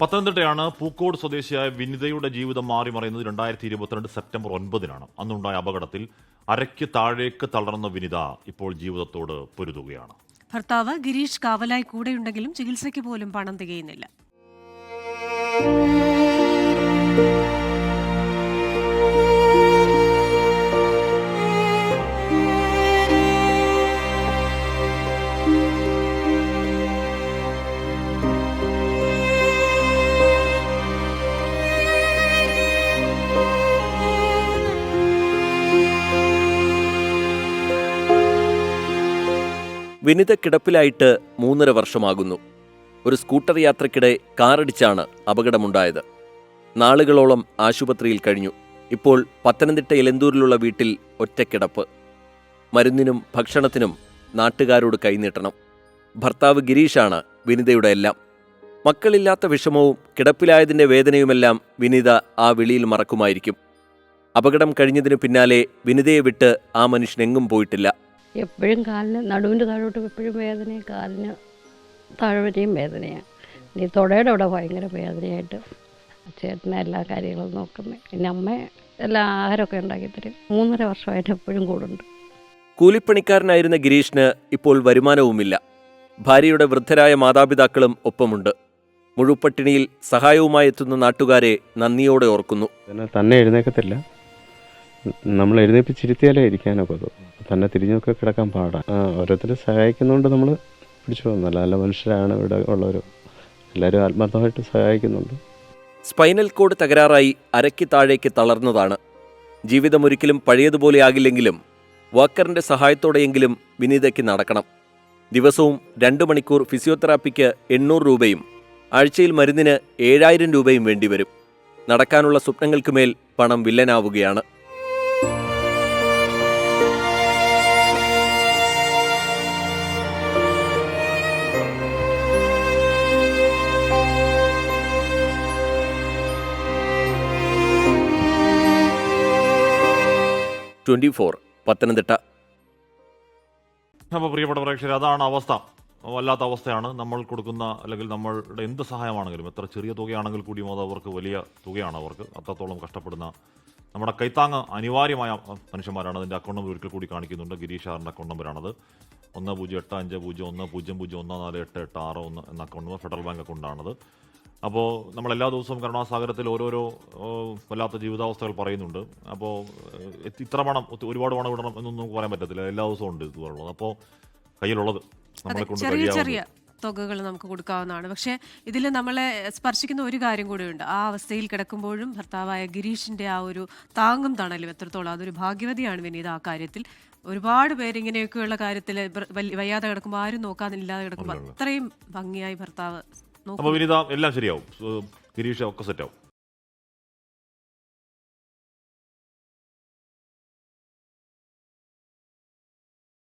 പത്തനംതിട്ടയാണ് പൂക്കോട് സ്വദേശിയായ വിനിതയുടെ ജീവിതം മാറിമറിയുന്നത് 2022 സെപ്റ്റംബർ 9-നാണ്. അന്നുണ്ടായ അപകടത്തിൽ അരയ്ക്ക് താഴേക്ക് തളർന്ന വിനിത ഇപ്പോൾ ജീവിതത്തോട് പൊരുതുകയാണ്. ഭർത്താവ് ഗിരീഷ് കാവലായി കൂടെയുണ്ടെങ്കിലും ചികിത്സയ്ക്ക് പോലും പണം തികയുന്നില്ല. വിനിത കിടപ്പിലായിട്ട് 3.5 വർഷമാകുന്നു. ഒരു സ്കൂട്ടർ യാത്രയ്ക്കിടെ കാറിടിച്ചാണ് അപകടമുണ്ടായത്. നാളുകളോളം ആശുപത്രിയിൽ കഴിഞ്ഞു. ഇപ്പോൾ പത്തനംതിട്ട എലന്തൂരിലുള്ള വീട്ടിൽ ഒറ്റക്കിടപ്പ്. മരുന്നിനും ഭക്ഷണത്തിനും നാട്ടുകാരോട് കൈനീട്ടണം. ഭർത്താവ് ഗിരീഷാണ് വിനിതയുടെ എല്ലാം. മക്കളില്ലാത്ത വിഷമവും കിടപ്പിലായതിൻ്റെ വേദനയുമെല്ലാം വിനിത ആ വിളിയിൽ മറക്കുമായിരിക്കും. അപകടം കഴിഞ്ഞതിനു പിന്നാലെ വിനിതയെ വിട്ട് ആ മനുഷ്യനെങ്ങും പോയിട്ടില്ല. എപ്പോഴും കാലിന് നടുവിൻ്റെ താഴോട്ട് എപ്പോഴും വേദനയും കാലിന് താഴ്വരെയും വേദനയാണ്. ഈ തുടയുടെ അവിടെ ഭയങ്കര വേദനയായിട്ട് ചേട്ടനെ എല്ലാ കാര്യങ്ങളും നോക്കുന്നത്. പിന്നെ അമ്മ എല്ലാ ആഹാരമൊക്കെ ഉണ്ടാക്കി തരും. 3.5 വർഷമായിട്ട് എപ്പോഴും കൂടുണ്ട്. കൂലിപ്പണിക്കാരനായിരുന്ന ഗിരീഷിന് ഇപ്പോൾ വരുമാനവുമില്ല. ഭാര്യയുടെ വൃദ്ധരായ മാതാപിതാക്കളും ഒപ്പമുണ്ട്. മുഴുപ്പട്ടിണിയിൽ സഹായവുമായി എത്തുന്ന നാട്ടുകാരെ നന്ദിയോടെ ഓർക്കുന്നു. തന്നെ എഴുന്നേക്കത്തില്ല. നമ്മൾ എഴുന്നേപ്പിച്ചിരുത്തിയാലേ ഇരിക്കാനൊക്കെ തന്നെ തിരിഞ്ഞൊക്കെ കിടക്കാൻ പാടാണ്. ഓരോരുത്തരെ സഹായിക്കുന്നതുകൊണ്ട് നമ്മൾ പിടിച്ചു പോകുന്നു. നല്ല മനുഷ്യരാണ് ഇവിടെ ഉള്ളവർ. എല്ലാവരും ആത്മാർത്ഥമായിട്ട് സഹായിക്കുന്നുണ്ട്. സ്പൈനൽ കോഡ് തകരാറായി അരയ്ക്ക് താഴേക്ക് തളർന്നതാണ്. ജീവിതമൊരിക്കലും പഴയതുപോലെയാകില്ലെങ്കിലും വാക്കറിന്റെ സഹായത്തോടെയെങ്കിലും വിനീതയ്ക്ക് നടക്കണം. ദിവസവും 2 മണിക്കൂർ ഫിസിയോതെറാപ്പിക്ക് 800 രൂപയും ആഴ്ചയിൽ മരുന്നിന് 7000 രൂപയും വേണ്ടിവരും. നടക്കാനുള്ള സ്വപ്നങ്ങൾക്കുമേൽ പണം വില്ലനാവുകയാണ്. പത്തനംതിട്ട. അപ്പോൾ പ്രിയപ്പെട്ട പ്രേക്ഷകർ, അതാണ് അവസ്ഥ. വല്ലാത്ത അവസ്ഥയാണ്. നമ്മൾ കൊടുക്കുന്ന അല്ലെങ്കിൽ നമ്മളുടെ എന്ത് സഹായമാണെങ്കിലും, എത്ര ചെറിയ തുകയാണെങ്കിൽ കൂടിയും അത് അവർക്ക് വലിയ തുകയാണ്. അവർക്ക് അത്രത്തോളം കഷ്ടപ്പെടുന്ന നമ്മുടെ കൈത്താങ്ങ് അനിവാര്യമായ മനുഷ്യന്മാരാണ്. അതിൻ്റെ അക്കൗണ്ട് നമ്പർ ഒരിക്കൽ കൂടി കാണിക്കുന്നുണ്ട്. ഗിരീഷ് സാറിൻ്റെ അക്കൗണ്ട് നമ്പറാണത്. 108501014881 എന്ന അക്കൗണ്ട് നമ്പർ ഫെഡറൽ ബാങ്ക് അക്കൗണ്ടാണത്. അപ്പോൾ നമ്മളെല്ലാ ദിവസവും കരുണാസാഗരത്തിൽ ഓരോരോ വല്ലാത്ത ജീവിതാവസ്ഥകൾ പറയുന്നുണ്ട്. അപ്പോൾ ഇത്ര പണം, ഒരുപാട് പണം വിടണം എന്നൊന്നും നമുക്ക് പറയാൻ പറ്റത്തില്ല. എല്ലാ ദിവസവും ഉണ്ട് ഇതുപോലുള്ളത്. അപ്പോൾ കയ്യിലുള്ളത് നമ്മളെ കൊണ്ട് ചെറിയ തുകകൾ നമുക്ക് കൊടുക്കാവുന്നതാണ്. പക്ഷേ ഇതിൽ നമ്മളെ സ്പർശിക്കുന്ന ഒരു കാര്യം കൂടിയുണ്ട്. ആ അവസ്ഥയിൽ കിടക്കുമ്പോഴും ഭർത്താവായ ഗിരീഷിന്റെ ആ ഒരു താങ്ങും തണലും എത്രത്തോളം, അതൊരു ഭാഗ്യവതിയാണ് വിനീത ആ കാര്യത്തിൽ. ഒരുപാട് പേര് ഇങ്ങനെയൊക്കെയുള്ള കാര്യത്തിൽ വയ്യാതെ കിടക്കുമ്പോൾ ആരും നോക്കാനില്ലാതെ കിടക്കുമ്പോൾ അത്രയും ഭംഗിയായി ഭർത്താവ് നോക്കും. അപ്പോൾ വിനീത എല്ലാം ശരിയാവും. ഗിരീഷ് ഒക്കെ സെറ്റാവും.